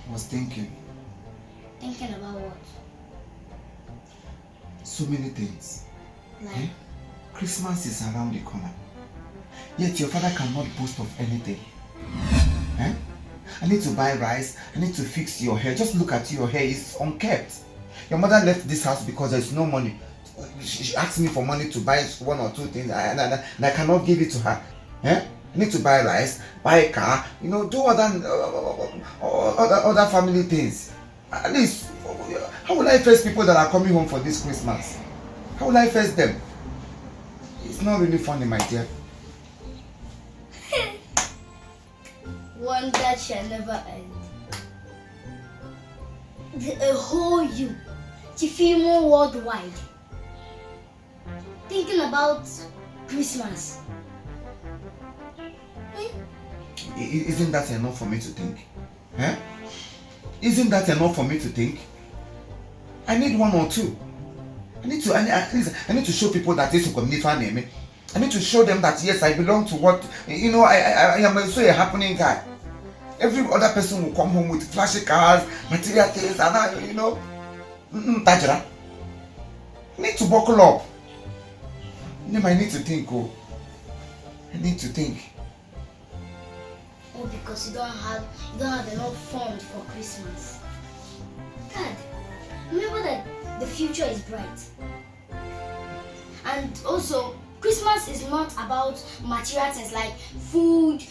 I was thinking. Thinking about what? So many things. Like? Eh? Christmas is around the corner. Yet your father cannot boast of anything. Eh? I need to buy rice. I need to fix your hair. Just look at your hair. It's unkept. Your mother left this house because there's no money. She asked me for money to buy one or two things and I cannot give it to her. Eh? I need to buy rice, buy a car, do other family things. At least, how will I face people that are coming home for this Christmas? How will I face them? It's not really funny, my dear. One that shall never end. A whole you, Tifimo worldwide, thinking about Christmas. Isn't that enough for me to think? Eh? Isn't that enough for me to think? I need one or two. I need to show people that this is name. I need to show them that yes, I belong to what I am also a happening guy. Every other person will come home with flashy cars, material things, and Tajra. I need to buckle up. I need to think. I need to think. Oh, because you don't have enough funds for Christmas. Dad, remember that the future is bright. And also, Christmas is not about material things like food,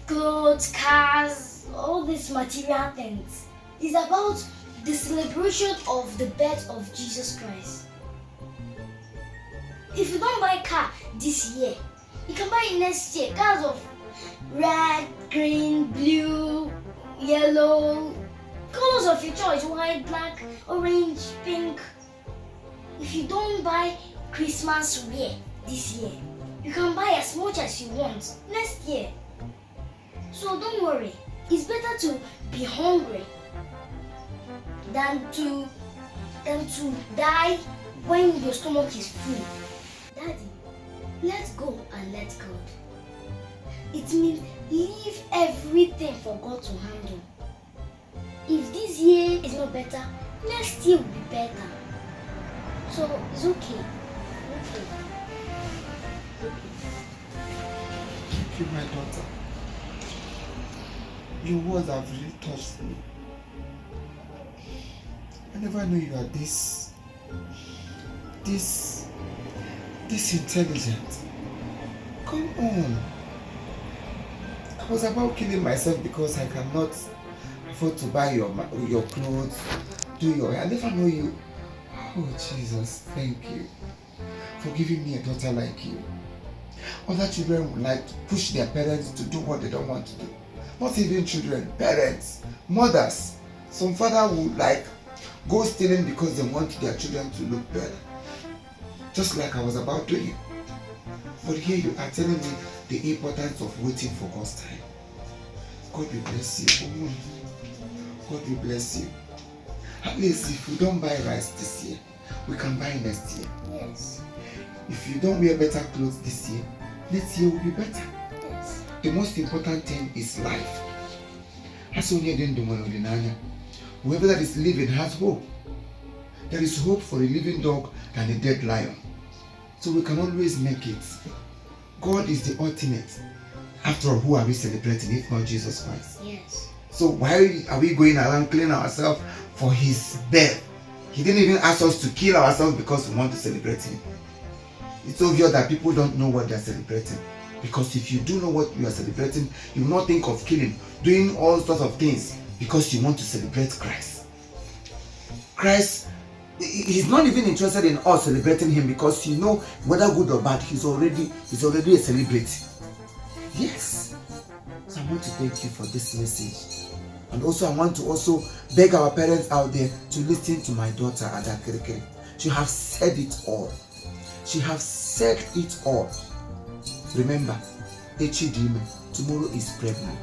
clothes, cars, all these material things. It's about the celebration of the birth of Jesus Christ. If you don't buy a car this year, you can buy it next year. Cars of red, green, blue, yellow, colors of your choice, white, black, orange, pink. If you don't buy Christmas wear this year, you can buy as much as you want next year. So don't worry, it's better to be hungry than to die when your stomach is full. Daddy, let go and let God. It means leave everything for God to handle. If this year is not better, next year will be better. So it's okay. Okay. Thank you, my daughter. Your words have really touched me. I never knew you are this intelligent. Come on. I was about killing myself because I cannot afford to buy your clothes, do your hair. I never know you. Oh Jesus, thank you for giving me a daughter like you. Other children would like to push their parents to do what they don't want to do. Not even children, parents, mothers. Some father would go stealing because they want their children to look better. Just like I was about doing. But here you are telling me the importance of waiting for God's time. God will bless you. God will bless you. At least if we don't buy rice this year, we can buy next year. Yes. If you don't wear better clothes this year, next year will be better. Yes. The most important thing is life. Whoever that is living has hope. There is hope for a living dog than a dead lion. So we can always make it. God is the ultimate. After all, who are we celebrating if not Jesus Christ? Yes. So why are we going around killing ourselves for his birth? He didn't even ask us to kill ourselves because we want to celebrate him. It's obvious that people don't know what they are celebrating. Because if you do know what you are celebrating, you will not think of killing, doing all sorts of things because you want to celebrate Christ. Christ, he's not even interested in us celebrating him because whether good or bad, he's already a celebrity. Yes. So I want to thank you for this message. And also I want to also beg our parents out there to listen to my daughter Ada Kirikiri. She has said it all. She has said it all. Remember, Echidime, tomorrow is pregnant.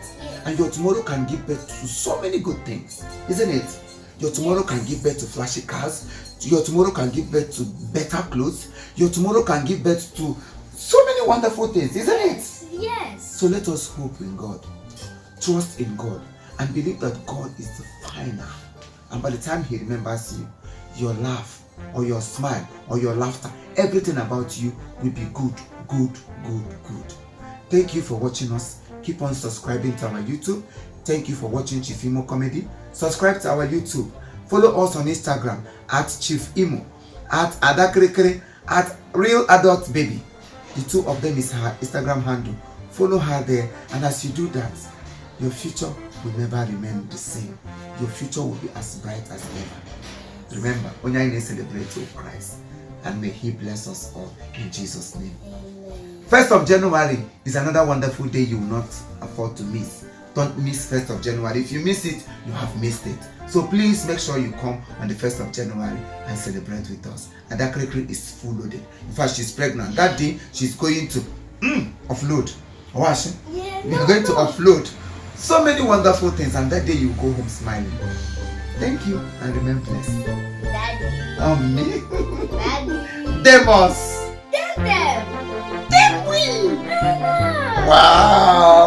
And your tomorrow can give birth to so many good things, isn't it? Your tomorrow can give birth to flashy cars. Your tomorrow can give birth to better clothes. Your tomorrow can give birth to so many wonderful things, isn't it? Yes. So let us hope in God, trust in God, and believe that God is the final. And by the time He remembers you, your laugh or your smile or your laughter, everything about you will be good, good, good, good. Thank you for watching us. Keep on subscribing to our YouTube. Thank you for watching Chief Imo Comedy. Subscribe to our YouTube. Follow us on Instagram at Chief Imo, at Adakrekere, at Real Adult Baby. The two of them is her Instagram handle. Follow her there, and as you do that, your future will never remain the same. Your future will be as bright as ever. Remember, only celebrate with Christ, and may He bless us all in Jesus' name. 1st of January is another wonderful day you will not afford to miss. Don't miss 1st of January. If you miss it, you have missed it. So please make sure you come on the 1st of January and celebrate with us. And that Adakrekere is full loaded. In fact, she's pregnant. That day, she's going to offload. Wash. Yeah, We are going to offload so many wonderful things, and that day you go home smiling. Thank you and remain blessed. Daddy. Me. Daddy. Demos. Them. Them. Them we. Wow.